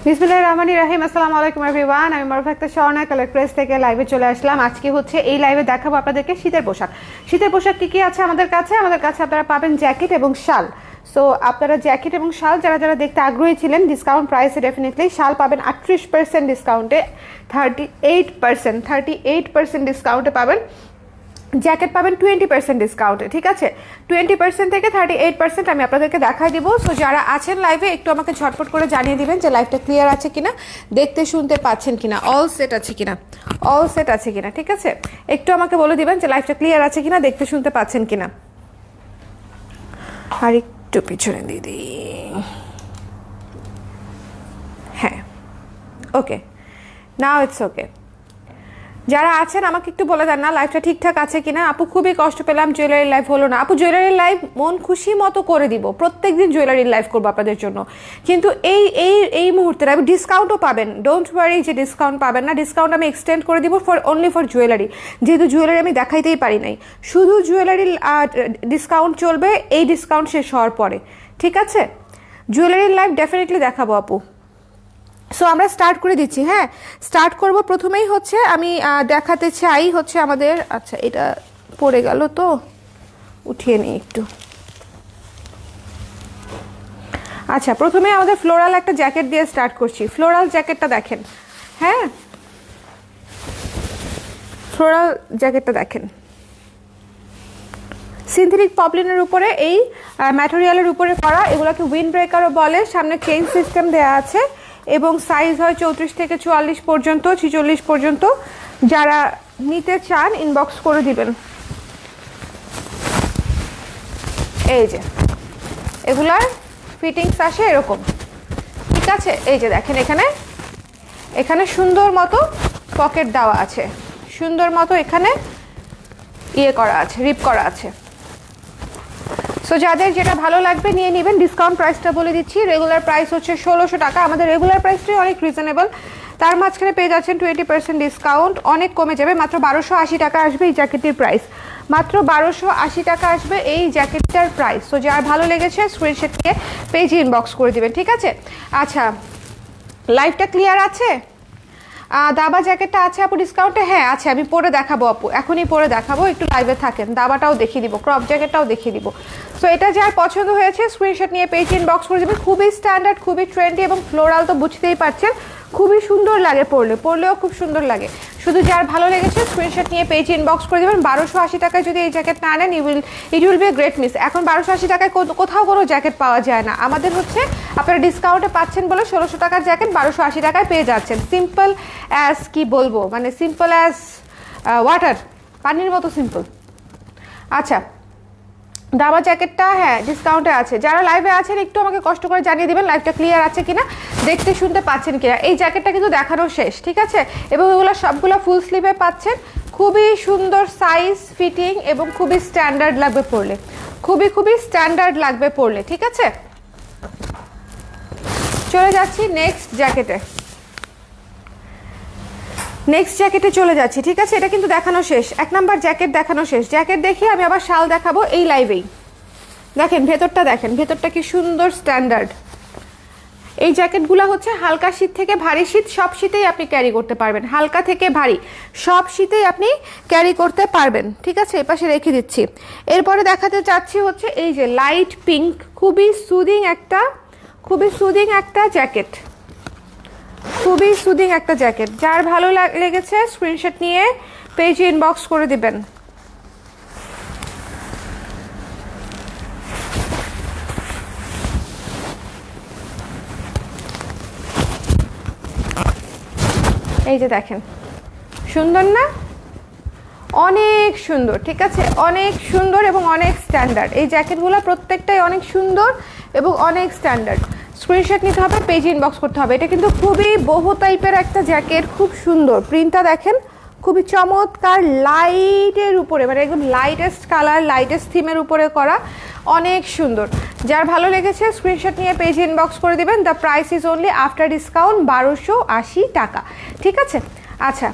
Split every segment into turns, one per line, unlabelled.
বিসমিল্লাহির রহমানির রহিম। আসসালামু আলাইকুম এভরিওয়ান, আমি মারুফা আক্তার স্বর্ণা কালার প্রেস থেকে লাইভে চলে আসলাম। আজকে হচ্ছে এই লাইভে দেখাবো আপনাদেরকে শীতের পোশাক। শীতের পোশাক কি কি আছে আমাদের কাছে আপনারা পাবেন জ্যাকেট এবং শাল। সো আপনারা জ্যাকেট এবং শাল যারা যারা দেখতে আগ্রহী ছিলেন, ডিসকাউন্ট প্রাইসে ডেফিনেটলি শাল পাবেন 38% ডিসকাউন্টে, 38% ডিসকাউন্টে পাবেন। জ্যাকেট পাবেন 20% ডিসকাউন্টে, ঠিক আছে? 20% থেকে 38% আমি আপনাদেরকে দেখাই দিব। সো যারা আছেন লাইভে একটু আমাকে ঝটপট করে জানিয়ে দিবেন যে লাইভটা ক্লিয়ার আছে কিনা, দেখতে শুনতে পাচ্ছেন কিনা, অল সেট আছে কিনা, ঠিক আছে? একটু আমাকে বলে দিবেন যে লাইভটা ক্লিয়ার আছে কিনা, দেখতে শুনতে পাচ্ছেন কিনা। আর একটু পিছনে দিয়ে দিই, হ্যাঁ, ওকে, নাও ইটস ওকে। যারা আছেন আমাকে একটু বলে দেন না লাইভটা ঠিকঠাক আছে কিনা। আপু খুবই কষ্ট পেলাম, জুয়েলারি লাইভ হলো না। আপু জুয়েলারি লাইভ মন খুশি মতো করে দিব, প্রত্যেকদিন জুয়েলারির লাইভ করবো আপনাদের জন্য। কিন্তু এই মুহূর্তে আমি ডিসকাউন্টও পাবেন, ডোন্ট ওয়ারি যে ডিসকাউন্ট পাবেন না। ডিসকাউন্ট আমি এক্সটেন্ড করে দিব অনলি ফর জুয়েলারি, যেহেতু জুয়েলারি আমি দেখাইতেই পারি নাই। শুধু জুয়েলারি ডিসকাউন্ট চলবে এই ডিসকাউন্ট শেষ হওয়ার পরে, ঠিক আছে? জুয়েলারির লাইভ ডেফিনেটলি দেখাবো আপু। সো আমরা স্টার্ট করে দিচ্ছি। হ্যাঁ, স্টার্ট করব। প্রথমেই হচ্ছে আমি দেখাতে চাই হচ্ছে আমাদের, আচ্ছা এটা পড়ে গেল তো উঠিয়ে নিই একটু। আচ্ছা, প্রথমে আমাদের ফ্লোরাল একটা জ্যাকেট দিয়ে স্টার্ট করছি। ফ্লোরাল জ্যাকেটটা দেখেন, হ্যাঁ, ফ্লোরাল জ্যাকেটটা দেখেন, সিনথেটিক পপলিনের উপরে এই ম্যাটেরিয়ালের উপরে করা। এগুলোকে উইন্ড ব্রেকারও বলে। সামনে চেইন সিস্টেম দেওয়া আছে এবং সাইজ হয় 34 থেকে 44 পর্যন্ত, 46 পর্যন্ত। যারা নিতে চান ইনবক্স করে দিবেন। এই যে এগুলার ফিটিংস আসে এরকম, ঠিক আছে? এই যে দেখেন, এখানে সুন্দর মতো পকেট দেওয়া আছে, সুন্দর মতো এখানে করা আছে, রিপ করা আছে। সো যাদের যেটা ভালো লাগবে নিয়ে নেবেন। ডিসকাউন্ট প্রাইসটা বলে দিচ্ছি। রেগুলার প্রাইস হচ্ছে 1600 টাকা। আমাদের রেগুলার প্রাইসটাই অনেক রিজনেবল, তার মাঝখানে পেয়ে যাচ্ছেন 20% ডিসকাউন্ট, অনেক কমে যাবে। মাত্র 1280 টাকা আসবে এই জ্যাকেটটির প্রাইস, মাত্র 1280 টাকা আসবে এই জ্যাকেটটার প্রাইস। সো যার ভালো লেগেছে স্ক্রিনশট নিয়ে পেজে ইনবক্স করে দিবেন, ঠিক আছে? আচ্ছা, লাইভটা ক্লিয়ার আছে? দাবা জ্যাকেটটা আছে আপু ডিসকাউন্টে? হ্যাঁ আছে, আমি পরে দেখাবো আপু, এখনই পরে দেখাবো, একটু লাইভে থাকেন। দাবাটাও দেখিয়ে দিব, ক্রপ জ্যাকেটটাও দেখিয়ে দিব। সো এটা যার পছন্দ হয়েছে স্ক্রিনশট নিয়ে পেজে ইনবক্স করে দেবেন। খুবই স্ট্যান্ডার্ড, খুবই ট্রেন্ডি এবং ফ্লোরাল তো বুঝতেই পারছেন, খুবই সুন্দর লাগে পরলেও খুব সুন্দর লাগে। শুধু যার ভালো লেগেছে স্ক্রিনশট নিয়ে পেজে ইনবক্স করে দেবেন। 1280 টাকায় যদি এই জ্যাকেট না নেন it will B a great miss. এখন 1280 টাকায় কোথাও কোনো জ্যাকেট পাওয়া যায় না। আমাদের হচ্ছে আপনারা ডিসকাউন্টে পাচ্ছেন বলে 1600 টাকার জ্যাকেট 1280 টাকায় পেয়ে যাচ্ছেন। সিম্পল অ্যাজ কি বলবো, মানে সিম্পল অ্যাজ ওয়াটার, পানির মতো সিম্পল। আচ্ছা, দাবা জ্যাকেটটা হ্যাঁ ডিসকাউন্টে আছে। যারা লাইভে আছেন একটু আমাকে কষ্ট করে জানিয়ে দিবেন লাইভটা ক্লিয়ার আছে কিনা, দেখতে শুনতে পাচ্ছেন কিনা। এই জ্যাকেটটা কিন্তু দেখানো শেষ, ঠিক আছে? এবং এগুলো সবগুলো ফুল স্লিভে পাচ্ছেন। খুবই সুন্দর সাইজ, ফিটিং এবং খুবই স্ট্যান্ডার্ড লাগবে পরলে, খুবই স্ট্যান্ডার্ড লাগবে পরলে, ঠিক আছে? চলে যাচ্ছি নেক্সট জ্যাকেটে চলে যাচ্ছি, ঠিক আছে? এটা কিন্তু দেখানো শেষ, 1 নাম্বার জ্যাকেট দেখানো শেষ। জ্যাকেট দেখিয়ে আমি আবার শাল দেখাবো এই লাইভেই। দেখেন ভেতরটা কি সুন্দর স্ট্যান্ডার্ড। এই জ্যাকেটগুলো হচ্ছে হালকা শীত থেকে ভারী শীত, সব শীতেই আপনি ক্যারি করতে পারবেন। হালকা থেকে ভারী সব শীতেই আপনি ক্যারি করতে পারবেন, ঠিক আছে? এপাশে রেখে দিচ্ছি। এরপরে দেখাতে চাচ্ছি হচ্ছে এই যে লাইট পিঙ্ক, খুবই সুদিং একটা জ্যাকেট, খুবই সুদিং একটা জ্যাকেট। যার ভালো লেগেছে স্ক্রিনশট নিয়ে পেজে ইনবক্স করে দিবেন। এই যে দেখেন, সুন্দর না? অনেক সুন্দর, ঠিক আছে? অনেক সুন্দর এবং অনেক স্ট্যান্ডার্ড। এই জ্যাকেটগুলো প্রত্যেকটাই অনেক সুন্দর এবং অনেক স্ট্যান্ডার্ড। স্ক্রিনশট নিতে হবে, পেজে ইনবক্স করতে হবে। এটা কিন্তু খুবই বহু টাইপের একটা জ্যাকেট, খুব সুন্দর। প্রিন্টটা দেখেন, খুবই চমৎকার, লাইটের উপরে, মানে একদম লাইটেস্ট কালার, লাইটেস্ট থিমের উপরে করা। অনেক সুন্দর। যার ভালো লেগেছে স্ক্রিনশট নিয়ে পেজ ইনবক্স করে দিবেন। The price is only after discount 1280 টাকা, ঠিক আছে? আচ্ছা,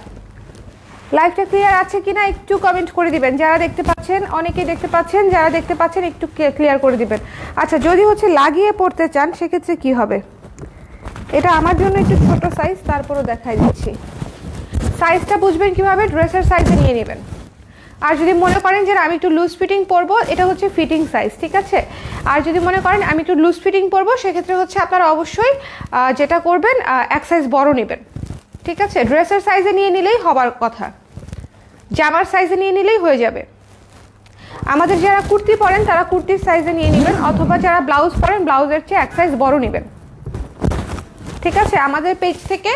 লাইভটা ক্লিয়ার আছে কিনা একটু কমেন্ট করে দিবেন। যারা দেখতে পাচ্ছেন, অনেকেই দেখতে পাচ্ছেন, যারা দেখতে পাচ্ছেন একটু ক্লিয়ার করে দিবেন। আচ্ছা, যদি হচ্ছে লাগিয়ে পড়তে চান সেক্ষেত্রে কি হবে? এটা আমার জন্য একটু ছোট সাইজ, তারপরও দেখাই দিচ্ছি। সাইজটা বুঝবেন কিভাবে? ড্রেসের সাইজে নিয়ে নেবেন। আর যদি মনে করেন যে আমি একটু লুজ ফিটিং পরবো, এটা হচ্ছে ফিটিং সাইজ, ঠিক আছে? আর যদি মনে করেন আমি একটু লুজ ফিটিং পরবো, সেক্ষেত্রে হচ্ছে আপনারা অবশ্যই যেটা করবেন এক সাইজ বড় নেবেন, ঠিক আছে? ড্রেসের সাইজে নিয়ে নিলেই হবার কথা, জামার সাইজে নিয়ে নিলেই হয়ে যাবে। আমাদের যারা কুর্তি পরেন তারা কুর্তির সাইজে নিয়ে নেবেন, অথবা যারা ব্লাউজ পরেন ব্লাউজের চেয়ে এক সাইজ বড় নেবেন, ঠিক আছে? আমাদের পেজ থেকে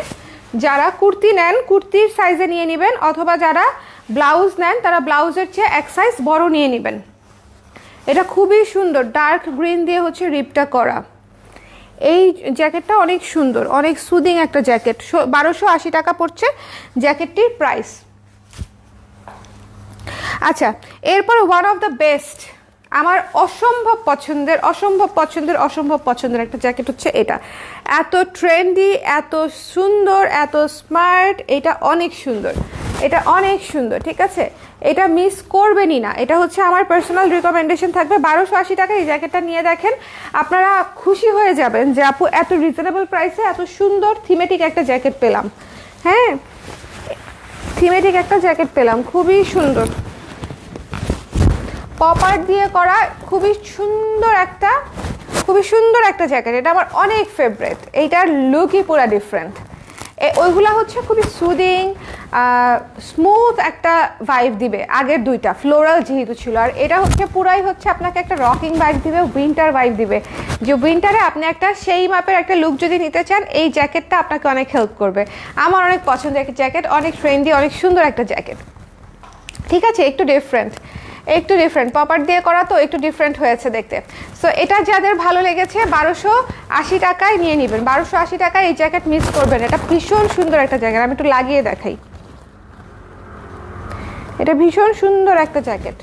যারা কুর্তি নেন কুর্তির সাইজে নিয়ে নেবেন, অথবা যারা ব্লাউজ নেন তারা ব্লাউজের চেয়ে এক সাইজ বড় নিয়ে নেবেন। এটা খুবই সুন্দর, ডার্ক গ্রিন দিয়ে হচ্ছে রিপটা করা। এই জ্যাকেটটা অনেক সুন্দর, অনেক সুদিং একটা জ্যাকেট। 1280 টাকা পড়ছে জ্যাকেটটির প্রাইস। আচ্ছা, এরপর ওয়ান অফ দ্য বেস্ট, আমার অসম্ভব পছন্দের একটা জ্যাকেট হচ্ছে এটা। এত ট্রেন্ডি, এত সুন্দর, এত স্মার্ট, এটা অনেক সুন্দর, এটা অনেক সুন্দর, ঠিক আছে? এটা মিস করবেনই না। এটা হচ্ছে আমার পার্সোনাল রিকমেন্ডেশন থাকবে। 1280 টাকা এই জ্যাকেটটা নিয়ে দেখেন, আপনারা খুশি হয়ে যাবেন যে আপু এত রিজনেবল প্রাইসে এত সুন্দর থিমেটিক একটা জ্যাকেট পেলাম। হ্যাঁ, থিমেটিক একটা জ্যাকেট পেলাম, খুবই সুন্দর, পপার দিয়ে করা, খুবই সুন্দর একটা জ্যাকেট। এটা আমার অনেক ফেভারিট। এইটার লুকই পুরো ডিফারেন্ট। ওইগুলা হচ্ছে খুবই সুদিং, স্মুথ একটা ভাইব দিবে। আগের দুইটা ফ্লোরাল যেহেতু ছিল, আর এটা হচ্ছে পুরাই হচ্ছে আপনাকে একটা রকিং ভাইব দিবে, উইন্টার ভাইব দিবে। যে উইন্টারে আপনি একটা সেই মাপের একটা লুক যদি নিতে চান, এই জ্যাকেটটা আপনাকে অনেক হেল্প করবে। আমার অনেক পছন্দের একটা জ্যাকেট, অনেক ট্রেন্ডি, অনেক সুন্দর একটা জ্যাকেট, ঠিক আছে? একটু ডিফারেন্ট পপার দিয়ে করা, তো একটু ডিফারেন্ট হয়েছে দেখতে। সো এটা যাদের ভালো লেগেছে 1280 টাকায় নিয়ে নেবেন। 1280 টাকায় এই জ্যাকেট মিস করবেন। এটা ভীষণ সুন্দর একটা জ্যাকেট, আমি একটু লাগিয়ে দেখাই। এটা ভীষণ সুন্দর একটা জ্যাকেট।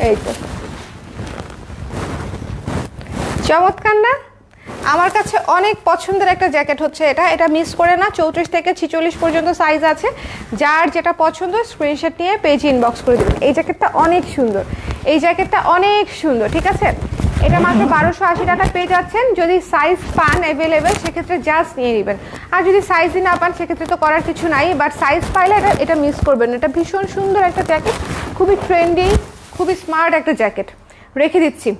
এই তো চমৎকার না? আমার কাছে অনেক পছন্দের একটা জ্যাকেট হচ্ছে এটা। এটা মিস করে না। 34 থেকে 46 পর্যন্ত সাইজ আছে। যার যেটা পছন্দ স্ক্রিনশট নিয়ে পেজ ইনবক্স করে দেবেন। এই জ্যাকেটটা অনেক সুন্দর, ঠিক আছে? এটা মাত্র 1280 টাকায় পেয়ে যাচ্ছেন। যদি সাইজ পান অ্যাভেলেবেল সেক্ষেত্রে জাস্ট নিয়ে নেবেন, আর যদি সাইজই না পান সেক্ষেত্রে তো করার কিছু নাই। বাট সাইজ পাইলে এটা মিস করবেন। এটা ভীষণ সুন্দর একটা জ্যাকেট, খুবই ট্রেন্ডি, খুবই স্মার্ট একটা জ্যাকেট। রেখে দিচ্ছি।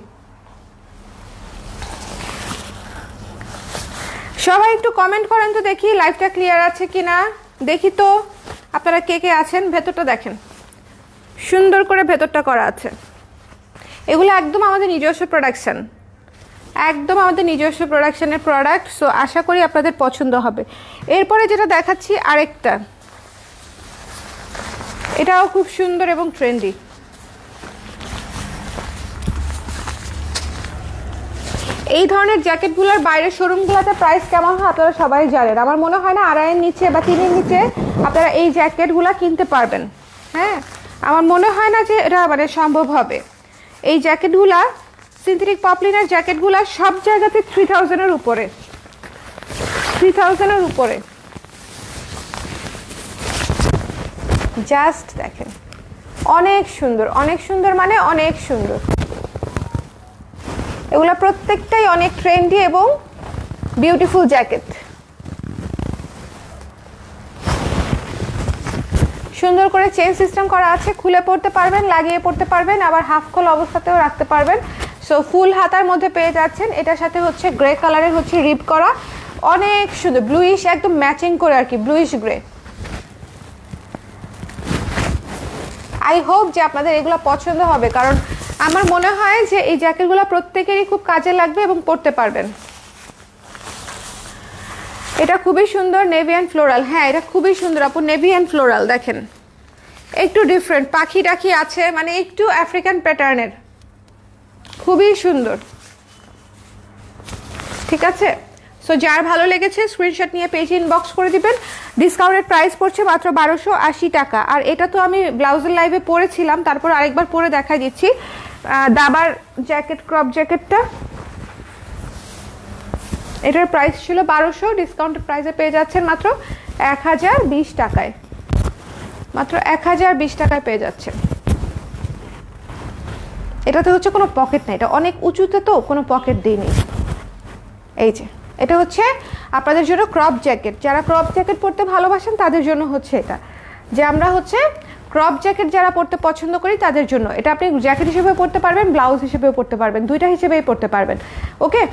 সবাই একটু কমেন্ট করেন তো দেখি লাইভটা ক্লিয়ার আছে কিনা, দেখি তো আপনারা কে কে আছেন। ভেতরটা দেখেন, সুন্দর করে ভেতরটা করা আছে। এগুলো একদম আমাদের নিজস্ব প্রোডাকশনের প্রোডাক্ট। সো আশা করি আপনাদের পছন্দ হবে। এরপরে যেটা দেখাচ্ছি আরেকটা, এটাও খুব সুন্দর এবং ট্রেন্ডি। এই ধরনের জ্যাকেটগুলোর বাইরের শোরুমগুলোতে প্রাইস কেমন হয় আপনারা সবাই জানেন। আমার মনে হয় না 2.5-এর নিচে বা 3-এর নিচে আপনারা এই জ্যাকেটগুলো কিনতে পারবেন। হ্যাঁ, আমার মনে হয় না যে এটা মানে সম্ভব হবে। এই জ্যাকেটগুলা, সিনথেটিক পপলিনের জ্যাকেটগুলা সব জায়গাতে 3000-এর উপরে, 3000-এর উপরে। জাস্ট দেখেন, অনেক সুন্দর মানে অনেক সুন্দর। এগুলো প্রত্যেকটাই অনেক ট্রেন্ডি এবং বিউটিফুল জ্যাকেট। সুন্দর করে চেইন সিস্টেম করা আছে, খুলে পড়তে পারবেন, লাগিয়ে পড়তে পারবেন, আবার হাফ খোল অবস্থাতেও রাখতে পারবেন। সো ফুল হাতার মধ্যে পেয়ে যাচ্ছেন। এটার সাথে হচ্ছে গ্রে কালারের হচ্ছে রিপ করা, অনেক সুন্দর, ব্লুইশ একদম ম্যাচিং করে আর কি, ব্লুইশ গ্রে। আই হোপ যে আপনাদের এগুলো পছন্দ হবে, কারণ আমার মনে হয় যে এই জ্যাকেটগুলো প্রত্যেকেরই খুব কাজে লাগবে এবং পরতে পারবেন। এটা খুবই সুন্দর, নেভি অ্যান্ড ফ্লোরাল। হ্যাঁ, এটা খুবই সুন্দর আপু, নেভি অ্যান্ড ফ্লোরাল। দেখেন একটু ডিফারেন্ট, পাখি টাখি আছে, মানে একটু আফ্রিকান প্যাটার্নের, খুবই সুন্দর, ঠিক আছে? সো যার ভালো লেগেছে স্ক্রিনশট নিয়ে পেজে ইনবক্স করে দিবেন। ডিসকাউন্টেড প্রাইস পড়ছে মাত্র 1280 টাকা। আর এটা তো আমি ব্লাউজের লাইভে পরেছিলাম, তারপর আরেকবার পরে দেখাই দিচ্ছি। দাবার জ্যাকেট, ক্রপ জ্যাকেটটা, এটার প্রাইস ছিল 1200, ডিসকাউন্টেড প্রাইসে পেয়ে যাচ্ছেন মাত্র 1020 টাকায়। মাত্র 1020 টাকায় পেয়ে যাচ্ছেন। এটাতে হচ্ছে কোনো পকেট নেই, এটা অনেক উঁচুতে তো কোনো পকেট দিইনি। এই যে এটা হচ্ছে আপনাদের জন্য ক্রপ জ্যাকেট, যারা ক্রপ জ্যাকেট পরতে ভালোবাসেন তাদের জন্য হচ্ছে এটা, যে আমরা হচ্ছে ক্রপ জ্যাকেট যারা পরতে পছন্দ করি তাদের জন্য এটা। আপনি জ্যাকেট হিসেবেও পরতে পারবেন, ব্লাউজ হিসেবেও পরতে পারবেন, দুইটা হিসেবেই পরতে পারবেন। ওকে,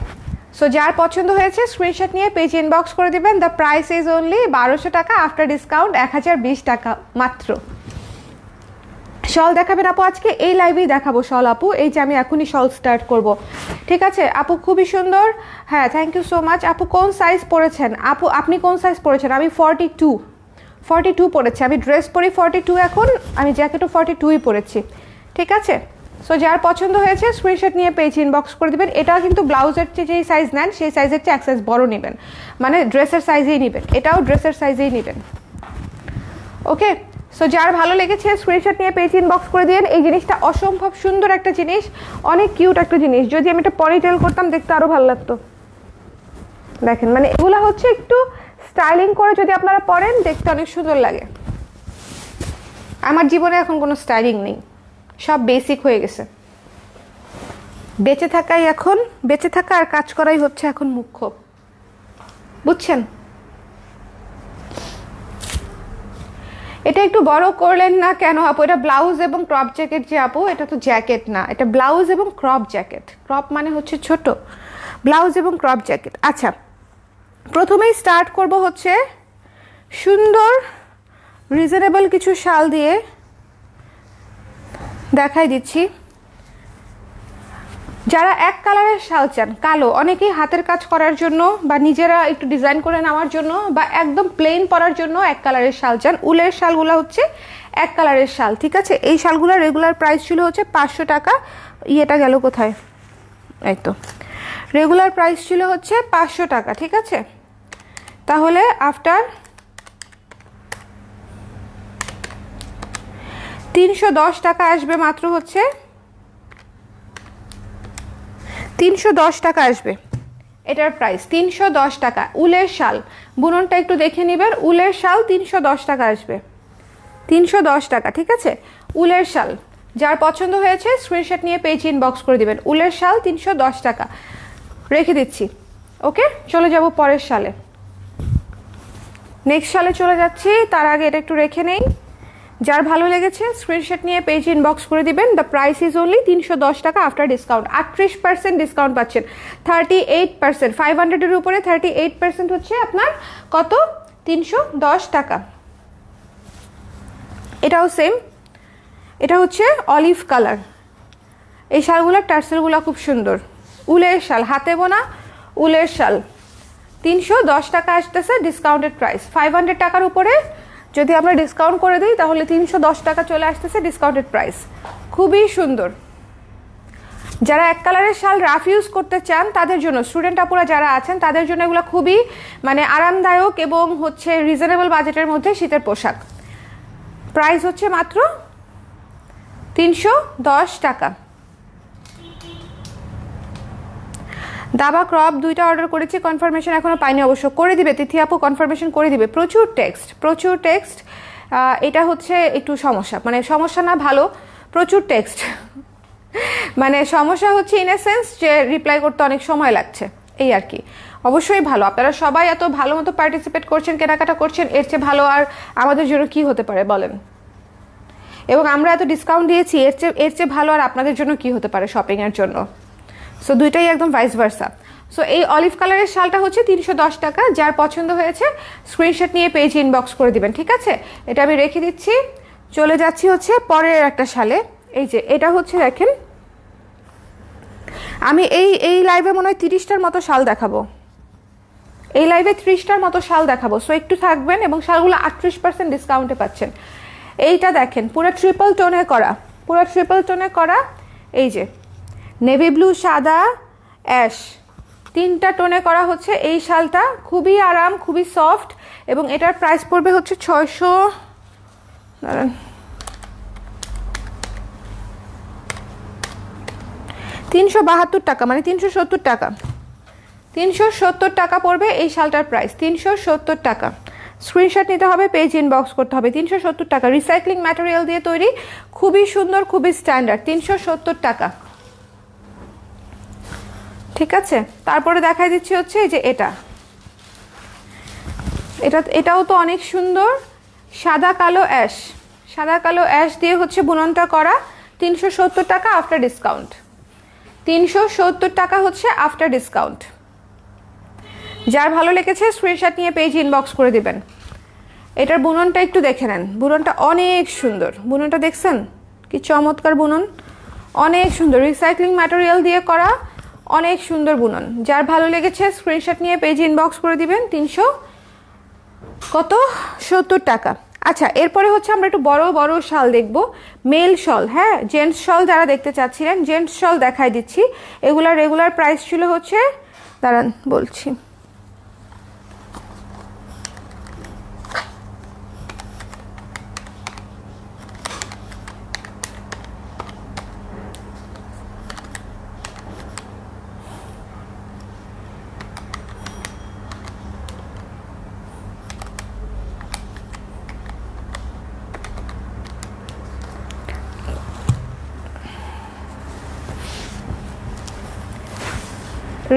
সো যার পছন্দ হয়েছে স্ক্রিনশট নিয়ে পেজে ইনবক্স করে দিবেন। দ্য প্রাইস ইজ অনলি 1200 টাকা, আফটার ডিসকাউন্ট 1020 টাকা মাত্র। শল দেখাবেন আপু? আজকে এই লাইভেই দেখাবো শল আপু। এই যে আমি এখনই শল স্টার্ট করব, ঠিক আছে আপু? খুবই সুন্দর, হ্যাঁ থ্যাংক ইউ সো মাচ। আপু কোন সাইজ পরেছেন? আপু আপনি কোন সাইজ পরেছেন? আমি 42 পরেছি। আমি ড্রেস পরি 42, এখন আমি জ্যাকেটও 42ই পরেছি, ঠিক আছে? সো যার পছন্দ হয়েছে স্ক্রিনশট নিয়ে পেজ ইনবক্স করে দেবেন। এটা কিন্তু ব্লাউজের যেই সাইজ নেন সেই সাইজের চেয়ে এক সাইজ বড় নেবেন, মানে ড্রেসের সাইজেই নেবেন, এটাও ড্রেসের সাইজেই নেবেন। ওকে, সো যার ভালো লেগেছে স্ক্রিনশট নিয়ে পেজ ইনবক্স করে দিন। এই জিনিসটা অসম্ভব সুন্দর একটা জিনিস, অনেক কিউট একটা জিনিস। যদি আমি এটা পনিটেল করতাম দেখতে আরও ভালো লাগতো। দেখেন, মানে এগুলো হচ্ছে একটু স্টাইলিং করে যদি আপনারা পরেন দেখতে অনেক সুন্দর লাগে। আমার জীবনে এখন কোনো স্টাইলিং নেই, সব বেসিক হয়ে গেছে। বেঁচে থাকা আর কাজ করাই হচ্ছে এখন মুখ্য, বুঝছেন? এটা একটু বড় করলেন না কেন আপু? এটা ব্লাউজ এবং ক্রপ জ্যাকেট যে আপু, এটা তো জ্যাকেট না, এটা ব্লাউজ এবং ক্রপ জ্যাকেট। ক্রপ মানে হচ্ছে ছোট, ব্লাউজ এবং ক্রপ জ্যাকেট। আচ্ছা, প্রথমেই স্টার্ট করব হচ্ছে সুন্দর রিজনেবল কিছু শাল দিয়ে দেখাই দিচ্ছি। যারা এক কালারের শাল চান, কালো, অনেকেই হাতের কাজ করার জন্য বা নিজেরা একটু ডিজাইন করে নেওয়ার জন্য বা একদম প্লেন পরার জন্য এক কালারের শাল চান। উলের শালগুলো হচ্ছে এক কালারের শাল, ঠিক আছে? এই শালগুলোর রেগুলার প্রাইস ছিল হচ্ছে 500 টাকা। ইয়েটা গেল কোথায়? এই তো, রেগুলার প্রাইস ছিল হচ্ছে 500 টাকা, ঠিক আছে? তাহলে আফটার 310 টাকা আসবে মাত্র, হচ্ছে 310 টাকা আসবে এটার প্রাইস। 310 টাকা উলের শাল, বুননটা একটু দেখে নেবেন। উলের শাল 310 টাকা আসবে, 310 টাকা, ঠিক আছে? উলের শাল যার পছন্দ হয়েছে স্ক্রিনশট নিয়ে পেজ ইনবক্স করে দিবেন। উলের শাল 310 টাকা রেখে দিচ্ছি। ওকে, চলে যাব পরের শালে, নেক্সট শালে চলে যাচ্ছি। তার আগে এটা একটু রেখে নেই। যার ভালো লেগেছে স্ক্রিনশট নিয়ে পেজ ইনবক্স করে দিবেন। দ্য প্রাইস ইজ অনলি 310 টাকা আফটার ডিসকাউন্ট। 38% ডিসকাউন্ট পাচ্ছেন, 38%। 500-এর উপরে 38% হচ্ছে আপনার কত? 310 টাকা। এটাও সেম, এটা হচ্ছে অলিভ কালার। এই শালগুলোর টার্সেলগুলো খুব সুন্দর। উলের শাল, হাতে বোনা উলের শাল, 310 টাকা আসতেছে ডিসকাউন্টেড প্রাইস। 500 টাকার উপরে যদি আমরা ডিসকাউন্ট করে দিই তাহলে 310 টাকা চলে আসতেছে ডিসকাউন্টেড প্রাইস। খুবই সুন্দর। যারা এক কালারের শাল রাফ ইউজ করতে চান তাদের জন্য, স্টুডেন্ট আপুরা যারা আছেন তাদের জন্য এগুলো খুবই মানে আরামদায়ক এবং হচ্ছে রিজনেবল বাজেটের মধ্যে শীতের পোশাক। প্রাইস হচ্ছে মাত্র 310 টাকা। দাবা ক্রপ দুইটা অর্ডার করেছি, কনফার্মেশন এখনো পাইনি, অবশ্য করে দিবে তিথি আপু, কনফার্মেশন করে দিবে। প্রচুর টেক্সট, এটা হচ্ছে একটু সমস্যা, মানে সমস্যা না, ভালো, প্রচুর টেক্সট। মানে সমস্যা হচ্ছে ইন এ সেন্স যে রিপ্লাই করতে অনেক সময় লাগছে, এই আর কি। অবশ্যই ভালো, আপনারা সবাই এত ভালো মতো পার্টিসিপেট করছেন, কেনাকাটা করছেন, এর চেয়ে ভালো আর আমাদের জন্য কি হতে পারে বলেন? এবং আমরা এত ডিসকাউন্ট দিয়েছি, এর চেয়ে ভালো আর আপনাদের জন্য কি হতে পারে শপিংয়ের জন্য? সো দুইটাই একদম ভাইস ভার্সা। সো এই অলিভ কালারের শালটা হচ্ছে 310 টাকা। যার পছন্দ হয়েছে স্ক্রিনশট নিয়ে পেজ ইনবক্স করে দিবেন, ঠিক আছে? এটা আমি রেখে দিচ্ছি। চলে যাচ্ছি হচ্ছে পরের একটা শালে। এই যে এটা হচ্ছে দেখেন, আমি এই লাইভে মনে হয় 30টার মতো শাল দেখাবো, এই লাইভে 30টার মতো শাল দেখাবো। সো একটু থাকবেন, এবং শালগুলো 38% ডিসকাউন্টে পাচ্ছেন। এইটা দেখেন, পুরো ট্রিপল টোনে করা, এই যে নেভি ব্লু, সাদা, অ্যাশ, 3টা টোনে করা হচ্ছে এই শালটা, খুবই আরাম, খুবই সফট, এবং এটার প্রাইস পড়বে হচ্ছে 372 টাকা, মানে 370 টাকা। 370 টাকা পড়বে এই শালটার প্রাইস, 370 টাকা। স্ক্রিনশট নিতে হবে, পেজ ইনবক্স করতে হবে। 370 টাকা, রিসাইক্লিং ম্যাটেরিয়াল দিয়ে তৈরি, খুবই সুন্দর, খুবই স্ট্যান্ডার্ড। 370 টাকা, ঠিক আছে। তারপরে দেখাই দিচ্ছি হচ্ছে এই যে এটাও তো অনেক সুন্দর, সাদা কালো অ্যাশ, সাদা কালো অ্যাশ দিয়ে হচ্ছে বুননটা করা। 370 টাকা আফটার ডিসকাউন্ট, 370 টাকা হচ্ছে আফটার ডিসকাউন্ট। যার ভালো লেগেছে স্ক্রিনশট নিয়ে পেজ ইনবক্স করে দিবেন। এটার বুননটা একটু দেখে নেন, বুননটা অনেক সুন্দর, বুননটা দেখছেন কি চমৎকার বুনন, অনেক সুন্দর, রিসাইক্লিং ম্যাটেরিয়াল দিয়ে করা, অনেক সুন্দর বুনন। যার ভালো লেগেছে স্ক্রিনশট নিয়ে পেজ ইনবক্স করে দিবেন। 370 টাকা। আচ্ছা, এরপরে হচ্ছে আমরা একটু বড় বড় শাল দেখব, মেল শল। হ্যাঁ, জেন্টস শল যারা দেখতে চাচ্ছিলেন, জেন্টস শল দেখাই দিচ্ছি। এগুলার রেগুলার প্রাইস ছিল হচ্ছে, দাঁড়ান বলছি,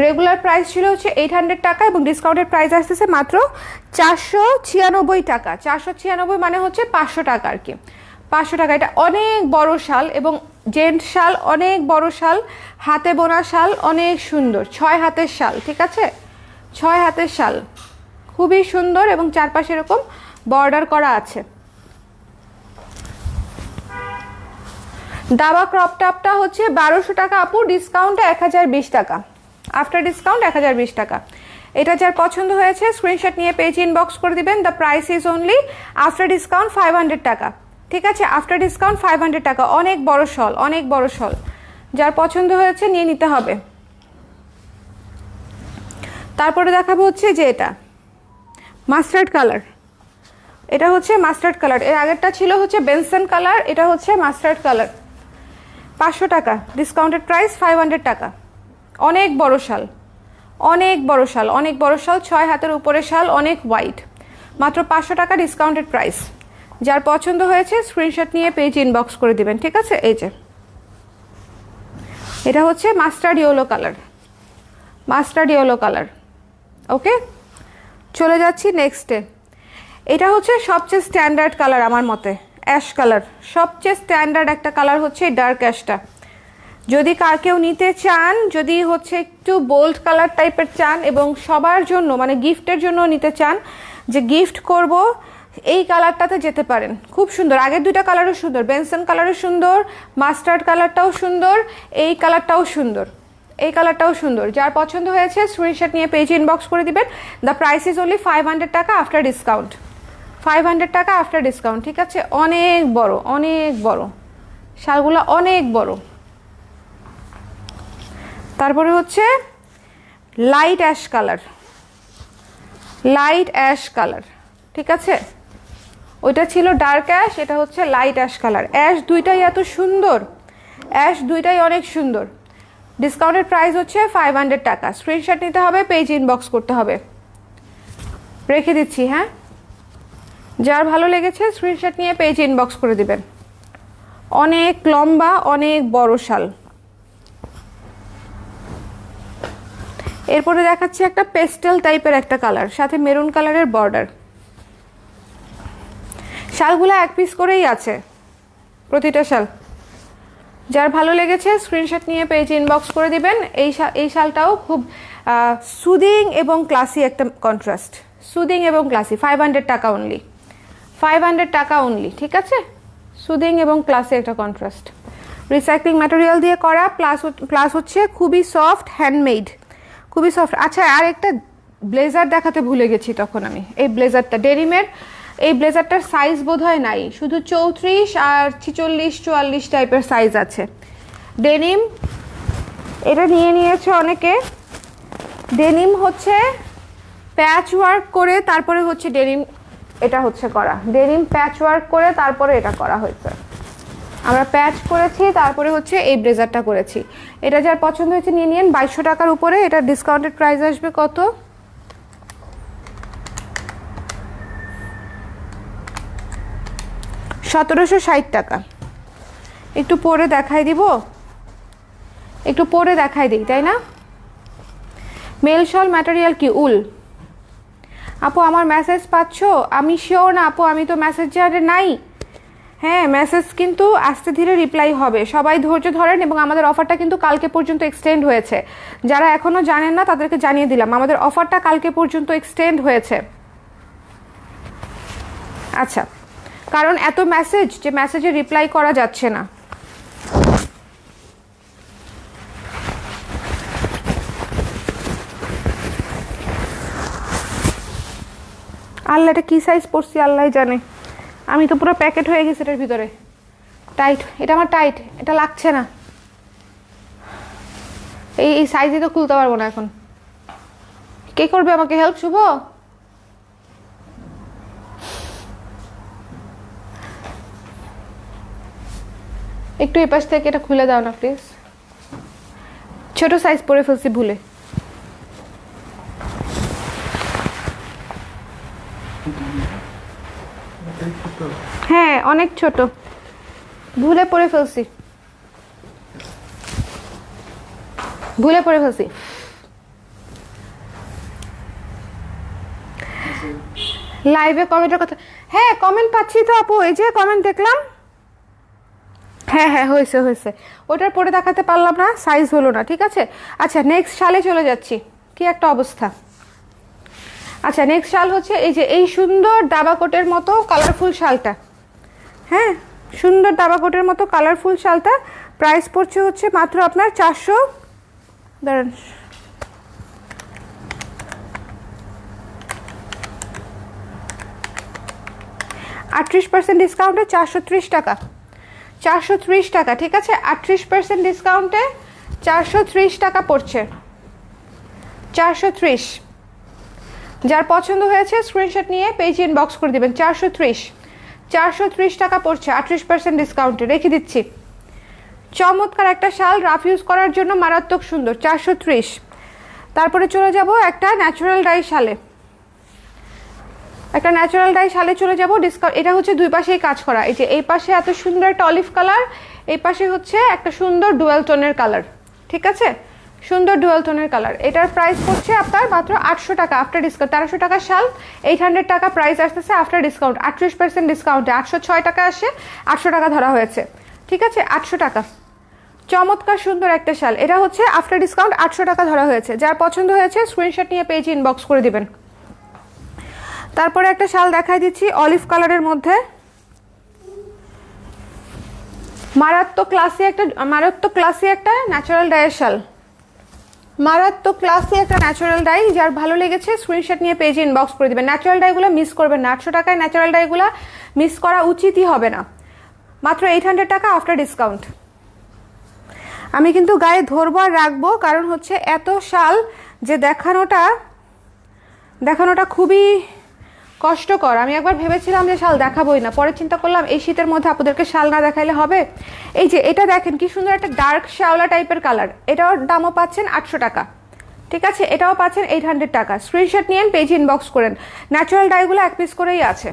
রেগুলার প্রাইস ছিল হচ্ছে 800 টাকা এবং ডিসকাউন্টেড প্রাইস আসতেছে মাত্র 496 টাকা। 496 মানে হচ্ছে 500 টাকা আর কি, 500 টাকা। এটা অনেক বড় শাল এবং জেন্ট শাল, অনেক বড় শাল, হাতে বোনা শাল, অনেক সুন্দর, 6 হাতের শাল, ঠিক আছে, 6 হাতের শাল, খুবই সুন্দর এবং চারপাশে এরকম বর্ডার করা আছে। দাবা ক্রপ টপটা হচ্ছে 1200 টাকা আপু, ডিসকাউন্টে 1020 টাকা, আফটার ডিসকাউন্ট 1020 টাকা। এটা যার পছন্দ হয়েছে স্ক্রিনশট নিয়ে পেজ ইনবক্স করে দিবেন। The price is only after discount 500 টাকা, ঠিক আছে, আফটার ডিসকাউন্ট 500 টাকা। অনেক বড় শল, অনেক বড় শল, যার পছন্দ হয়েছে নিয়ে নিতে হবে। তারপরে দেখাবো হচ্ছে যে এটা মাস্টার্ড কালার, এটা হচ্ছে মাস্টার্ড কালার, এর আগেরটা ছিল হচ্ছে বেনসন কালার, এটা হচ্ছে মাস্টার্ড কালার। 500 টাকা, ডিসকাউন্টেড প্রাইস 500 টাকা। অনেক বড় শাল, অনেক বড় শাল, অনেক বড় শাল, 6 হাতের উপরে শাল, অনেক হোয়াইট, মাত্র 500 টাকা ডিসকাউন্টেড প্রাইস। যার পছন্দ হয়েছে স্ক্রিনশট নিয়ে পেজ ইনবক্স করে দিবেন, ঠিক আছে। এই যে এটা হচ্ছে mustard yellow colour, mustard yellow colour. Okay, চলে যাচ্ছি নেক্সটে। এটা হচ্ছে সবচেয়ে স্ট্যান্ডার্ড কালার আমার মতে, অ্যাশ কালার, সবচেয়ে স্ট্যান্ডার্ড একটা কালার হচ্ছে ডার্ক অ্যাশটা। যদি কার কেউ নিতে চান, যদি হচ্ছে একটু বোল্ড কালার টাইপের চান এবং সবার জন্য মানে গিফটের জন্য নিতে চান, যে গিফট করব, এই কালারটাতে যেতে পারেন, খুব সুন্দর। আগের দুইটা কালারও সুন্দর, বেনসন কালারও সুন্দর, মাস্টার্ড কালারটাও সুন্দর, এই কালারটাও সুন্দর, এই কালারটাও সুন্দর। যার পছন্দ হয়েছে স্ক্রিনশট নিয়ে পেজ ইনবক্স করে দিবেন। দ্য প্রাইস ইজ অনলি 500 টাকা আফটার ডিসকাউন্ট, 500 টাকা আফটার ডিসকাউন্ট, ঠিক আছে। অনেক বড়, অনেক বড় শালগুলো, অনেক বড়। তারপরে হচ্ছে light ash colour, light ash colour, ঠিক আছে। ওইটা ছিল ডার্ক অ্যাশ, এটা হচ্ছে লাইট অ্যাশ কালার। অ্যাশ দুইটাই এত সুন্দর, অ্যাশ দুইটাই অনেক সুন্দর। ডিসকাউন্টেড প্রাইস হচ্ছে 500 টাকা। স্ক্রিনশট নিতে হবে, পেজ ইনবক্স করতে হবে, রেখে দিচ্ছি। হ্যাঁ, যার ভালো লেগেছে স্ক্রিনশট নিয়ে পেজ ইনবক্স করে দিবেন। অনেক লম্বা, অনেক বড় শাল। এরপরে দেখাচ্ছি একটা পেস্টেল টাইপের একটা কালার, সাথে মেরুন কালারের বর্ডার। শালগুলো এক পিস করেই আছে প্রতিটা শাল। যার ভালো লেগেছে স্ক্রিনশট নিয়ে পেজ ইনবক্স করে দিবেন। এই শালটাও খুব সুদিং এবং ক্লাসি একটা কন্ট্রাস্ট, সুদিং এবং ক্লাসি। 500 টাকা অনলি, 500 টাকা অনলি, ঠিক আছে। সুদিং এবং ক্লাসি একটা কন্ট্রাস্ট, রিসাইক্লিং ম্যাটেরিয়াল দিয়ে করা, প্লাস হচ্ছে খুবই সফট, হ্যান্ডমেড, খুবই সফট। আচ্ছা, আর একটা ব্লেজার দেখাতে ভুলে গেছি তখন আমি, এই ব্লেজারটা ডেনিমের, এই ব্লেজারটার সাইজ বোধহয় নাই, শুধু 34 আর 46 44 টাইপের সাইজ আছে। ডেনিম, এটা নিয়ে নিয়েছে অনেকে, ডেনিম হচ্ছে প্যাচ ওয়ার্ক করে তারপরে হচ্ছে ডেনিম, এটা হচ্ছে করা ডেনিম প্যাচ ওয়ার্ক করে তারপরে এটা করা হয়েছে। আমরা প্যাচ করেছি, তারপরে হচ্ছে এই ব্লেজারটা করেছি। এটা যার পছন্দ হয়েছে নিয়ে নিন। 2200 টাকার উপরে। এটা ডিসকাউন্টেড প্রাইস আসবে কত? 1760 টাকা। একটু পরে দেখাই দিব, একটু পরে দেখাই দিই, তাই না? মেল শল ম্যাটেরিয়াল কি উল? আপু আমার মেসেজ পাচ্ছ? আমি শিওর না আপু, আমি তো মেসেঞ্জারে নাই। হ্যাঁ, মেসেজ কিন্তু আস্তে ধীরে রিপ্লাই হবে, সবাই ধৈর্য ধরেন। এবং আমাদের অফারটা কিন্তু কালকে পর্যন্ত এক্সটেন্ড হয়েছে। যারা এখনও জানেন না তাদেরকে জানিয়ে দিলাম, আমাদের অফারটা কালকে পর্যন্ত এক্সটেন্ড হয়েছে। আচ্ছা, কারণ এত মেসেজ যে মেসেজে রিপ্লাই করা যাচ্ছে না। আল্লাহ, এটা কী সাইজ পড়ছি আল্লাহ জানে। আমি তো পুরো প্যাকেট হয়ে গেছি এটার ভিতরে। টাইট, এটা আমার টাইট, এটা লাগছে না। এই সাইজে তো খুলতে পারবো না এখন। কে করবে আমাকে হেল্প? শুভ, একটু এই পাশ থেকে এটা খুলে দাও না প্লিজ। ছোট সাইজ পরে ফেলছি ভুলে। হ্যাঁ, অনেক ছোট, ভুলে পরে ফেলছি, ভুলে পরে ফেলছি। লাইভে কমেন্টের কথা, হ্যাঁ কমেন্ট পাচ্ছি তো আপু, এই যে কমেন্ট দেখলাম। হ্যাঁ হ্যাঁ, হয়েছে হয়েছে। ওটার পরে দেখাতে পারলাম না, সাইজ হলো না, ঠিক আছে। আচ্ছা, নেক্সট শালে চলে যাচ্ছি। কি একটা অবস্থা। আচ্ছা, নেক্সট শাল হচ্ছে এই যে এই সুন্দর দাবা কোটের মতো কালারফুল শালটা। হ্যাঁ, সুন্দর দাবা কোটের মতো কালারফুল শালটা প্রাইস পড়ছে হচ্ছে মাত্র আপনার 400, দাঁড়ান, 38% ডিসকাউন্টে 430 টাকা। 430 টাকা, ঠিক আছে। 38% ডিসকাউন্টে 430 টাকা পড়ছে। 430। যার পছন্দ হয়েছে স্ক্রিনশট নিয়ে পেজ ইনবক্স করে দিবেন। 430 টাকা পড়ছে 38% ডিসকাউন্টে, রেখে দিচ্ছি। চমৎকার একটা শাল, রাফ ইউজ করার জন্য মারাত্মক সুন্দর। 430। তারপরে চলে যাব একটা ন্যাচারাল ডাই শালে। একটা ন্যাচারাল ডাই শালে চলে যাব। ডিসকাউন্ট, এটা হচ্ছে দুই পাশেই কাজ করা। এই যে এই পাশে এত সুন্দর একটা অলিভ কালার, এই পাশে হচ্ছে একটা সুন্দর ডুয়াল টোনের কালার, ঠিক আছে, সুন্দর ডুয়াল টোনের কালার। এটার প্রাইস পড়ছে আপনার মাত্র 800 টাকা আফটার ডিসকাউন্ট। 1300 টাকা শাল, 800 টাকা প্রাইস আসতেছে আফটার ডিসকাউন্ট। 38% ডিসকাউন্টে 806 টাকা আসে, 800 টাকা ধরা হয়েছে, ঠিক আছে। 800 টাকা, চমৎকার সুন্দর একটা শাল। এটা হচ্ছে আফটার ডিসকাউন্ট 800 টাকা ধরা হয়েছে। যার পছন্দ হয়েছে স্ক্রিনশট নিয়ে পেজ ইনবক্স করে দিবেন। তারপরে একটা শাল দেখাই দিচ্ছি অলিভ কালারের মধ্যে, মারাত্মক ক্লাসি একটা ন্যাচারাল ডাইয়ের শাল। মারাত্মক ক্লাসি একটা ন্যাচারাল ডাই, যার ভালো লেগেছে স্ক্রিনশট নিয়ে পেজে ইনবক্স করে দিবেন। ন্যাচারাল ডাইগুলো মিস করবেন না, 800 টাকায় ন্যাচারাল ডাইগুলো মিস করা উচিতই হবে না। মাত্র 800 টাকা আফটার ডিসকাউন্ট। আমি কিন্তু গায়ে ধরবো আর রাখবো, কারণ হচ্ছে এত শাল যে দেখানোটা খুবই কষ্টকর। আমি একবার ভেবেছিলাম যে শাল দেখাবোই না, পরে চিন্তা করলাম এই শীতের মধ্যে আপনাদেরকে শাল না দেখাইলে হবে। এই যে এটা দেখেন কি সুন্দর একটা ডার্ক শ্যাওলা টাইপের কালার, এটাও দামও পাচ্ছেন 800 টাকা, ঠিক আছে। এটাও পাচ্ছেন 800 টাকা। স্ক্রিনশট নিয়েন, পেজ ইনবক্স করেন। ন্যাচারাল ডাইগুলো এক পিস করেই আছে,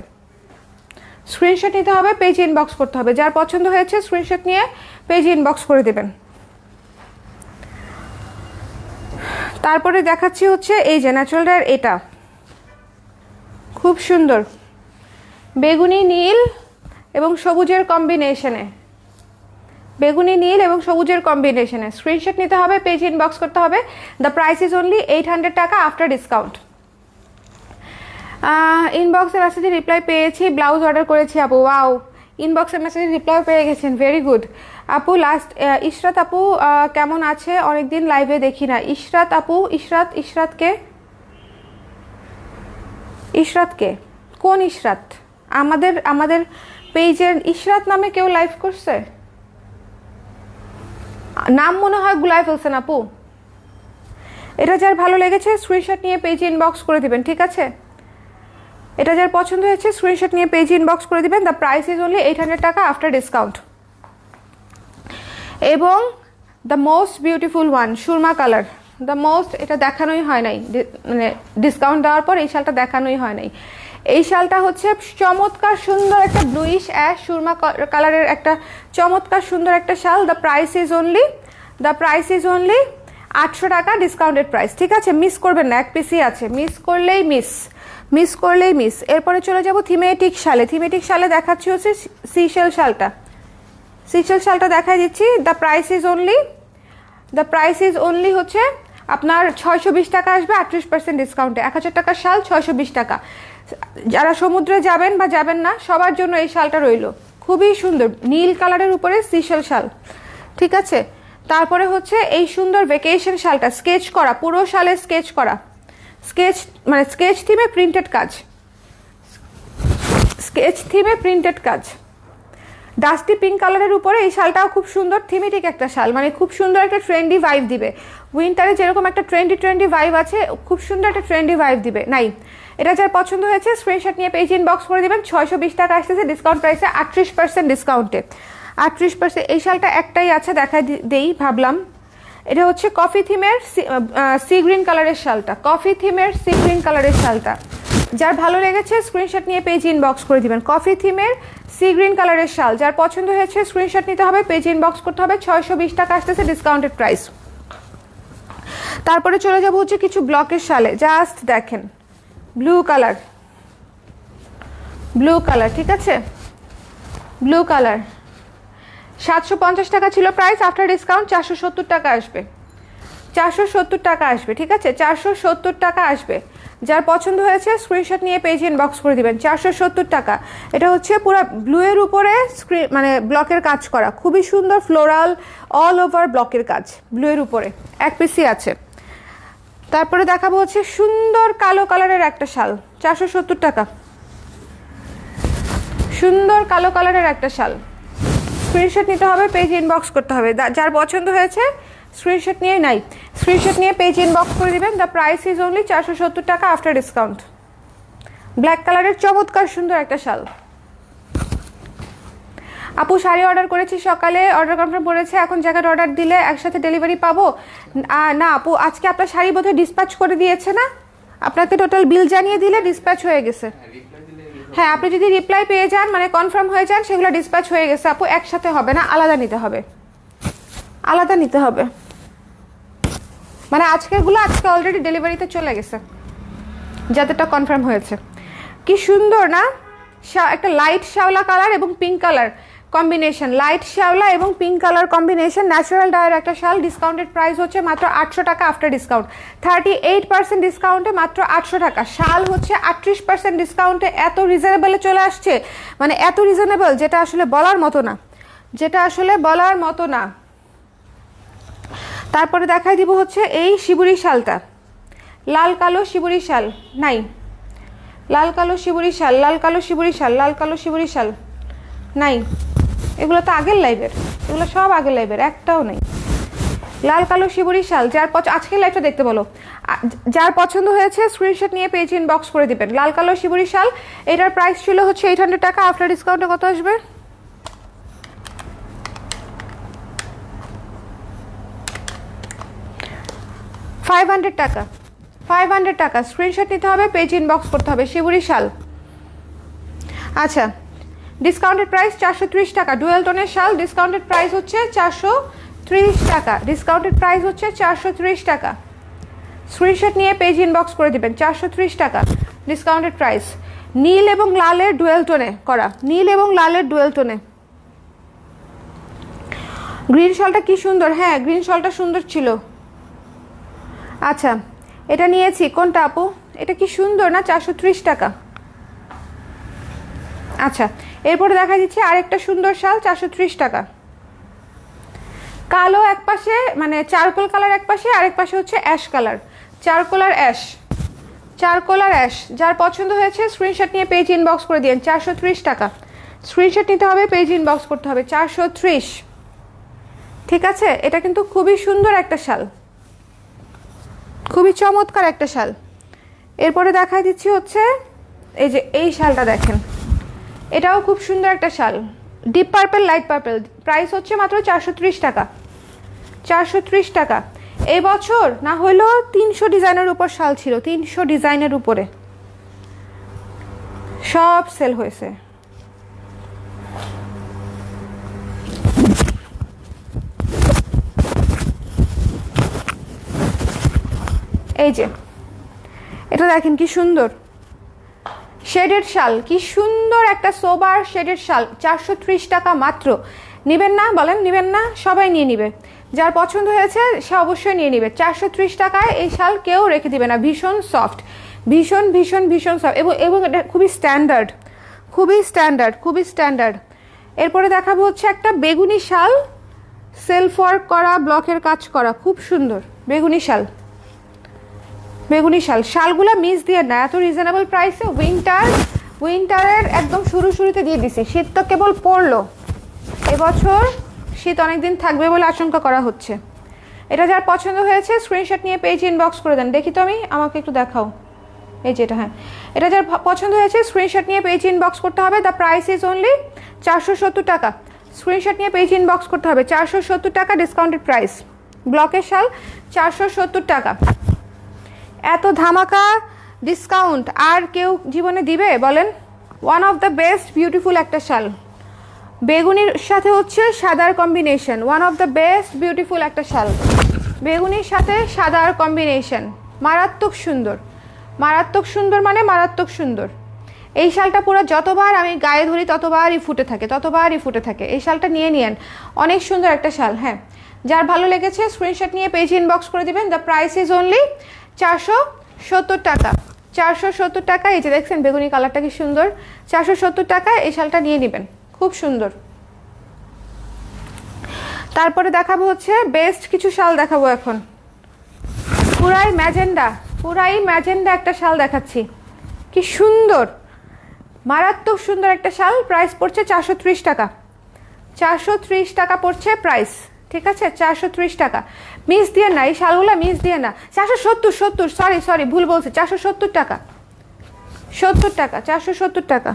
স্ক্রিনশট নিতে হবে, পেজ ইনবক্স করতে হবে। যার পছন্দ হয়েছে স্ক্রিনশট নিয়ে পেজ ইনবক্স করে দেবেন। তারপরে দেখাচ্ছি হচ্ছে এই যে ন্যাচারাল ডাইয়ের এটা খুব সুন্দর বেগুনি নীল এবং সবুজের কম্বিনেশনে, বেগুনি নীল এবং সবুজের কম্বিনেশনে। স্ক্রিনশট নিতে হবে, পেজ ইনবক্স করতে হবে। দ্য প্রাইস ইজ অনলি 800 টাকা আফটার ডিসকাউন্ট। ইনবক্সের মেসেজে রিপ্লাই পেয়েছি, ব্লাউজ অর্ডার করেছি আপু। ওয়াও, ইনবক্সের মেসেজে রিপ্লাই পেয়ে গেছেন, ভেরি গুড আপু। লাস্ট ইশরাত আপু কেমন আছে? অনেকদিন লাইভে দেখি না। ইশরাত আপু, ইশরাতকে ইশরাতকে কোন ইশরাত? আমাদের পেজের ইশরাত নামে কেউ লাইভ করছে? নাম মনে হয় গুলাই ফেলছেন আপু। এটা যার ভালো লেগেছে স্ক্রিনশট নিয়ে পেজে ইনবক্স করে দিবেন, ঠিক আছে? এটা যার পছন্দ হয়েছে স্ক্রিনশট নিয়ে পেজে ইনবক্স করে দিবেন। দ্য প্রাইস ইজ অনলি 800 টাকা আফটার ডিসকাউন্ট। এবং the most beautiful one, Surma colour, the most, এটা দেখানোই হয় নাই, মানে ডিসকাউন্ট দেওয়ার পর এই শালটা দেখানোই হয় নাই। এই শালটা হচ্ছে চমৎকার সুন্দর একটা ব্লুইশ অ্যাশ সুরমা কালারের একটা চমৎকার সুন্দর একটা শাল। দ্য প্রাইস ইজ অনলি 800 টাকা ডিসকাউন্টেড প্রাইস, ঠিক আছে? মিস করবেন না, এক পিসই আছে, মিস করলেই মিস। এরপরে চলে যাব থিমেটিক শালে দেখাচ্ছি হচ্ছে সিশেল শালটা দেখাই দিচ্ছি। দ্য প্রাইস ইজ অনলি হচ্ছে আপনার 620 টাকা আসবে 38% ডিসকাউন্টে। 1000 টাকার শাল 620 টাকা। যারা সমুদ্রে যাবেন বা যাবেন না সবার জন্য এই শালটা রইল, খুবই সুন্দর নীল কালারের উপরে সিশেল শাল, ঠিক আছে? তারপরে হচ্ছে এই সুন্দর ভেকেশন শালটা স্কেচ করা, পুরো শালে স্কেচ থিমে প্রিন্টেড কাজ, ডাস্টি পিঙ্ক কালারের উপরে এই শালটাও খুব সুন্দর থিমেটিক একটা শাল, মানে খুব সুন্দর একটা ট্রেন্ডি ভাইব দিবে। উইন্টারে যেরকম একটা ট্রেন্ডি ভাইব আছে, খুব সুন্দর একটা ট্রেন্ডি ভাইব দিবে। নাই, এটা যার পছন্দ হয়েছে স্ক্রিনশট নিয়ে পেজ ইনবক্স করে দিবেন। 620 টাকা আসতেছে ডিসকাউন্ট প্রাইসে 38% ডিসকাউন্টে। 38%। এই শালটা একটাই আছে, দেখা দেই ভাবলাম। এটা হচ্ছে কফি থিমের সি গ্রিন কালারের শালটা। যার ভালো লেগেছে স্ক্রিনশট নিয়ে পেজ ইনবক্স করে দিবেন। কফি থিমের সি গ্রিন কালারের শাল, যার পছন্দ হয়েছে স্ক্রিনশট নিতে হবে, পেজ ইনবক্স করতে হবে। 620 টাকা আসতেছে ডিসকাউন্টেড প্রাইস। তারপরে চলে যাব হচ্ছে কিছু ব্লকের শালে। জাস্ট দেখেন, ব্লু কালার, ঠিক আছে? ব্লু কালার 750 টাকা ছিল প্রাইস, আফটার ডিসকাউন্ট 470 টাকা আসবে। 470 টাকা আসবে, ঠিক আছে? 470 টাকা আসবে। যার পছন্দ হয়েছে স্ক্রিনশট নিয়ে পেজ ইনবক্স করে দিবেন। 470 টাকা। এটা হচ্ছে পুরো ব্লু এর উপরে মানে ব্লকের কাজ করা, খুবই সুন্দর ফ্লোরাল অল ওভার ব্লকের কাজ, ব্লু এর উপরে এক পিসই আছে। তারপরে দেখাবো হচ্ছে সুন্দর কালো কালারের একটা শাল, 470 টাকা। সুন্দর কালো কালারের একটা শাল, স্ক্রিনশট নিতে হবে, পেজ ইনবক্স করতে হবে। যার পছন্দ হয়েছে স্ক্রিনশট নিয়ে পেজ ইনবক্স করে দিবেন। দ্য প্রাইস ইজ অনলি 470 টাকা আফটার ডিসকাউন্ট। ব্ল্যাক কালারের চমৎকার সুন্দর একটা শাল। আপু শাড়ি অর্ডার করেছি সকালে, অর্ডার কনফার্ম করেছে, এখন জ্যাকেট অর্ডার দিলে একসাথে ডেলিভারি পাবো? না আপু, আজকে আপনার শাড়ি বোধহয় ডিসপ্যাচ করে দিয়েছে না? আপনাকে টোটাল বিল জানিয়ে দিলে ডিসপ্যাচ হয়ে গেছে। হ্যাঁ, আপনি যদি রিপ্লাই পেয়ে যান, মানে কনফার্ম হয়ে যান, সেগুলো ডিসপ্যাচ হয়ে গেছে আপু। একসাথে হবে না, আলাদা নিতে হবে। মানে আজকেরগুলো আজকে অলরেডি ডেলিভারিতে চলে গেছে, যাদেরটা কনফার্ম হয়েছে। কি সুন্দর না? একটা লাইট শ্যাওলা কালার এবং pink colour combination, natural Dyer একটা শাল। ডিসকাউন্টেড প্রাইস হচ্ছে মাত্র 800 টাকা আফটার ডিসকাউন্ট। 38% ডিসকাউন্টে মাত্র 800 টাকা। শাল হচ্ছে 38% ডিসকাউন্টে এত রিজনেবলে চলে আসছে, মানে এত রিজনেবল যেটা আসলে বলার মতো না। তারপরে দেখাই দিব হচ্ছে এই শিবুরি শালটা, লাল কালো শিবুরি শাল নাই। এগুলো তো আগের লাইভের, এগুলো সব আগের লাইভের, একটাও নেই। লাল কালো শিবুরি শাল, আজকের লাইভটা দেখতে বলো। যার পছন্দ হয়েছে স্ক্রিনশট নিয়ে পেজ ইনবক্স করে দিবেন। লাল কালো শিবুরি শাল, এটার প্রাইস ছিল হচ্ছে 800 টাকা, আফটার ডিসকাউন্টে কত আসবে? 500 টাকা। 500 টাকা। স্ক্রিনশট নিতে হবে, পেজ ইনবক্স করতে হবে। শিবুরি শাল, আচ্ছা, ডিসকাউন্টেড প্রাইস 430 টাকা। ডুয়েল টোনের শাল, ডিসকাউন্টেড প্রাইস হচ্ছে 430 টাকা। স্ক্রিনশট নিয়ে পেজ ইনবক্স করে দিবেন। 430 টাকা ডিসকাউন্টেড প্রাইস। নীল এবং লালের ডুয়েল টোনে করা, গ্রিন শালটা কি সুন্দর। হ্যাঁ, গ্রিন শালটা সুন্দর ছিল। আচ্ছা, এটা নিয়েছি। কোনটা আপু? এটা কি সুন্দর না? 430 টাকা। আচ্ছা, এরপরে দেখা দিচ্ছি আরেকটা সুন্দর শাল, 430 টাকা। কালো এক পাশে, মানে চারকোল কালার এক পাশে, আরেক পাশে হচ্ছে অ্যাশ কালার, চারকোলার অ্যাশ। যার পছন্দ হয়েছে স্ক্রিনশট নিয়ে পেজ ইনবক্স করে দিন। 430 টাকা। স্ক্রিনশট নিতে হবে, পেজ ইনবক্স করতে হবে। 430, ঠিক আছে? এটা কিন্তু খুবই সুন্দর একটা শাল। খুবই চমৎকার একটা শাল। এরপরে দেখাই দিচ্ছি হচ্ছে এই যে এই শালটা দেখেন, এটাও খুব সুন্দর একটা শাল, deep purple light purple. Price হচ্ছে মাত্র 430 টাকা, 430 টাকা। এই বছর না হলেও 300 ডিজাইনের উপর শাল ছিল, 300 ডিজাইনের উপরে সব সেল হয়েছে। এই যে এটা দেখেন কি সুন্দর শেডেড শাল, কি সুন্দর একটা সোবার শেডেড শাল, 430 টাকা মাত্র। নেবেন না বলেন, নেবেন না? সবাই নিয়ে নিবে, যার পছন্দ হয়েছে সে অবশ্যই নিয়ে নিবে। 430 টাকায় এই শাল কেউ রেখে দিবে না, ভীষণ সফট, ভীষণ ভীষণ ভীষণ সফট, এবং এটা খুবই স্ট্যান্ডার্ড, খুবই স্ট্যান্ডার্ড, খুবই স্ট্যান্ডার্ড। এরপরে দেখাবো হচ্ছে একটা বেগুনি শাল, সেলফ ওয়ার্ক করা, ব্লকের কাজ করা, খুব সুন্দর বেগুনি শাল, বেগুনি শাল। শালগুলো মিস দিয়ে না, এত রিজনেবল প্রাইসে। উইন্টারের একদম শুরুতে দিয়ে দিছি, শীত তো কেবল পড়লো, এবছর শীত অনেক দিন থাকবে বলে আশঙ্কা করা হচ্ছে। এটা যার পছন্দ হয়েছে স্ক্রিনশট নিয়ে পেজ ইনবক্স করে দেন। দেখি তো আমি, আমাকে একটু দেখাও, এই যে এটা, হ্যাঁ এটা যার পছন্দ হয়েছে স্ক্রিনশট নিয়ে পেজ ইনবক্স করতে হবে। দ্য প্রাইস ইজ অনলি 470 টাকা। স্ক্রিনশট নিয়ে পেজ ইনবক্স করতে হবে, 470 টাকা ডিসকাউন্টেড প্রাইস। ব্লকের শাল 470 টাকা। এত ধামাকা ডিসকাউন্ট আর কেউ জীবনে দিবে বলেন? One of the best beautiful একটা শাল, বেগুনির সাথে হচ্ছে সাদার combination, one of the best beautiful একটা শাল, বেগুনির সাথে সাদার কম্বিনেশন, মারাত্মক সুন্দর, মারাত্মক সুন্দর, মানে মারাত্মক সুন্দর। এই শালটা পুরো যতবার আমি গায়ে ধরি ততবারই ফুটে থাকে, ততবারই ফুটে থাকে। এই শালটা নিয়ে নিয়েন, অনেক সুন্দর একটা শাল। হ্যাঁ, যার ভালো লেগেছে স্ক্রিনশট নিয়ে পেজ ইনবক্স করে দিবেন। দ্য প্রাইস ইজ অনলি 470 টাকা, 470 টাকা। এই যে দেখছেন বেগুনি কালারটা কি সুন্দর, 470 টাকায় এই শালটা নিয়ে নেবেন, খুব সুন্দর। তারপরে দেখাবো হচ্ছে বেস্ট কিছু শাল দেখাবো এখন, পুরাই ম্যাজেন্ডা, পুরাই ম্যাজেন্ডা একটা শাল দেখাচ্ছি, কি সুন্দর, মারাত্মক সুন্দর একটা শাল। প্রাইস পড়ছে 430 টাকা, 430 টাকা পড়ছে প্রাইস, ঠিক আছে? 430 টাকা। মিস দিয়ে না, এই শালগুলো মিস দিয়ে না। 470, সরি ভুল বলছি, 470 টাকা, 70 টাকা, 470 টাকা।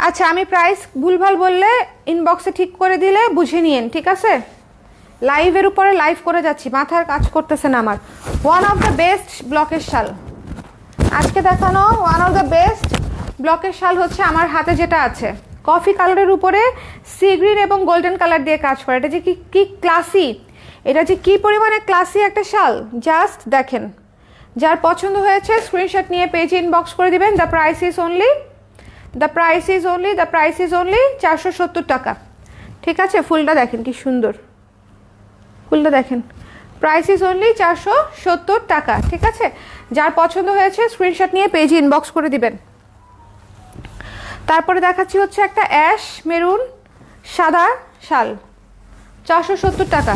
আচ্ছা, আমি প্রাইস ভুলভাল বললে ইনবক্সে ঠিক করে দিলে বুঝে নিয়েন, ঠিক আছে? লাইভের উপরে লাইভ করে যাচ্ছি, মাথার কাজ করতেছে না আমার। ওয়ান অফ দ্য বেস্ট ব্লকের শাল আজকে দেখানো, ওয়ান অফ দ্য বেস্ট ব্লকের শাল হচ্ছে আমার হাতে যেটা আছে, কফি কালারের উপরে সি গ্রিন এবং গোল্ডেন কালার দিয়ে কাজ করে। এটা যে কি ক্লাসি, এটা যে কি পরিমাণে ক্লাসি একটা শাল, জাস্ট দেখেন। যার পছন্দ হয়েছে স্ক্রিনশট নিয়ে পেজ ইনবক্স করে দিবেন। দ্য প্রাইস ইজ অনলি 470 টাকা, ঠিক আছে? ফুলটা দেখেন কি সুন্দর, ফুলটা দেখেন। প্রাইস ইজ অনলি 470 টাকা, ঠিক আছে? যার পছন্দ হয়েছে স্ক্রিনশট নিয়ে পেজ ইনবক্স করে দিবেন। তারপরে দেখাচ্ছি হচ্ছে একটা অ্যাশ মেরুন সাদা শাল, 470 টাকা,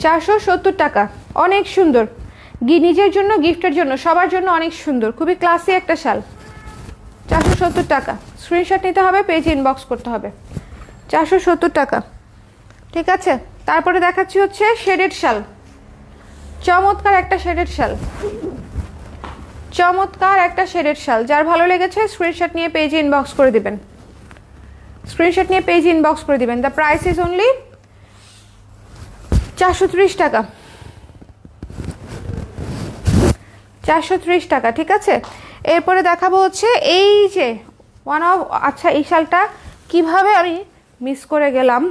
470 টাকা। অনেক সুন্দর, নিজের জন্য, গিফটের জন্য, সবার জন্য অনেক সুন্দর, খুবই ক্লাসি একটা শাল, 470 টাকা। স্ক্রিনশট নিতে হবে, পেজ ইনবক্স করতে হবে, 470 টাকা, ঠিক আছে? তারপরে দেখাচ্ছি হচ্ছে শেডেড শাল, চমৎকার একটা শেডেড শাল, চমৎকার একটা শেডেড শাল। যার ভালো লেগেছে স্ক্রিনশট নিয়ে পেজ ইনবক্স করে দিবেন, স্ক্রিনশট নিয়ে পেজ ইনবক্স করে দিবেন। দ্য প্রাইস ইজ অনলি 430 টাকা, 430 টাকা, ঠিক আছে? এরপরে দেখাবো হচ্ছে এই যে ওয়ান অফ, আচ্ছা এই শালটা কিভাবে আমি মিস করে গেলাম,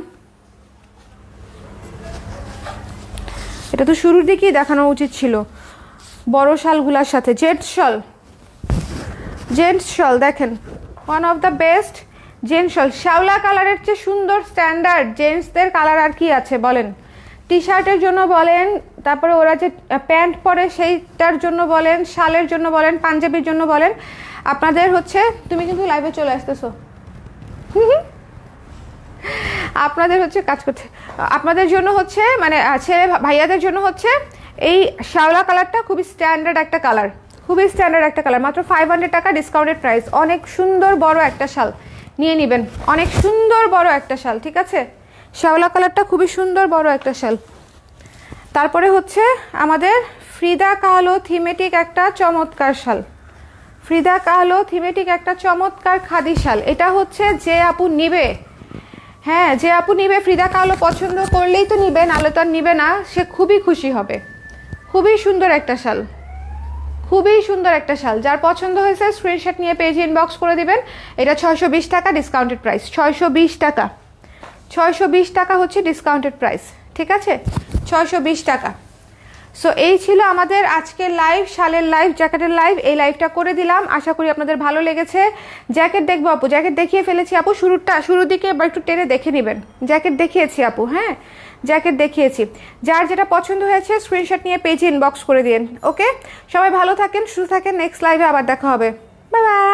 এটা তো শুরুর দিকেই দেখানো উচিত ছিল। বড় শালগুলার সাথে জেন্টস শাল দেখেন, one of the best gents শাল। শ্যাওলা কালারের চেয়ে সুন্দর স্ট্যান্ডার্ড জেন্টসদের কালার আর কি আছে বলেন? টি শার্টের জন্য বলেন, তারপরে ওরা যে প্যান্ট পরে সেইটার জন্য বলেন, শালের জন্য বলেন, পাঞ্জাবির জন্য বলেন, আপনাদের হচ্ছে, তুমি কিন্তু লাইভে চলে আসতেছো, আপনাদের হচ্ছে কাজ করতে, আপনাদের জন্য হচ্ছে মানে ছেলে ভাইয়াদের জন্য হচ্ছে এই শ্যাওলা কালারটা খুবই স্ট্যান্ডার্ড একটা কালার, খুবই স্ট্যান্ডার্ড একটা কালার, মাত্র 500 টাকা ডিসকাউন্টেড প্রাইস। অনেক সুন্দর বড় একটা শাল নিয়ে নেবেন, অনেক সুন্দর বড় একটা শাল, ঠিক আছে? শ্যাওলা কালারটা খুবই সুন্দর বড় একটা শাল। তারপরে হচ্ছে আমাদের ফ্রিদা কাহলো থিমেটিক একটা চমৎকার শাল, ফ্রিদা কাহলো থিমেটিক একটা চমৎকার খাদি শাল। এটা হচ্ছে যে আপু নিবে, হ্যাঁ যে আপু নিবে ফ্রিদা কাহলো পছন্দ করলেই তো নিবে, নাহলে তো আর নিবে না, সে খুবই খুশি হবে। খুবই সুন্দর একটা শাল, খুবই সুন্দর একটা শাল। যার পছন্দ হয়েছে স্ক্রিনশট নিয়ে পেজে ইনবক্স করে দিবেন। এটা 620 টাকা ডিসকাউন্টেড প্রাইস, 620 টাকা, 620 টাকা হচ্ছে ডিসকাউন্টেড প্রাইস, ঠিক আছে, 620 টাকা। সো এই ছিল আমাদের আজকের লাইভ, শালের লাইভ, জ্যাকেটের লাইভ। এই লাইভটা করে দিলাম, আশা করি আপনাদের ভালো লেগেছে। জ্যাকেট দেখবো আপু, জ্যাকেট দেখিয়ে ফেলেছি আপু, শুরুর দিকে এবার একটু টেনে দেখে নেবেন। জ্যাকেট দেখিয়েছি আপু, হ্যাঁ জ্যাকেট দেখিয়েছি। যার যেটা পছন্দ হয়েছে স্ক্রিনশট নিয়ে পেজে ইনবক্স করে দিন। ওকে, সবাই ভালো থাকেন, সুস্থ থাকেন, নেক্সট লাইভে আবার দেখা হবে, বাই বাই।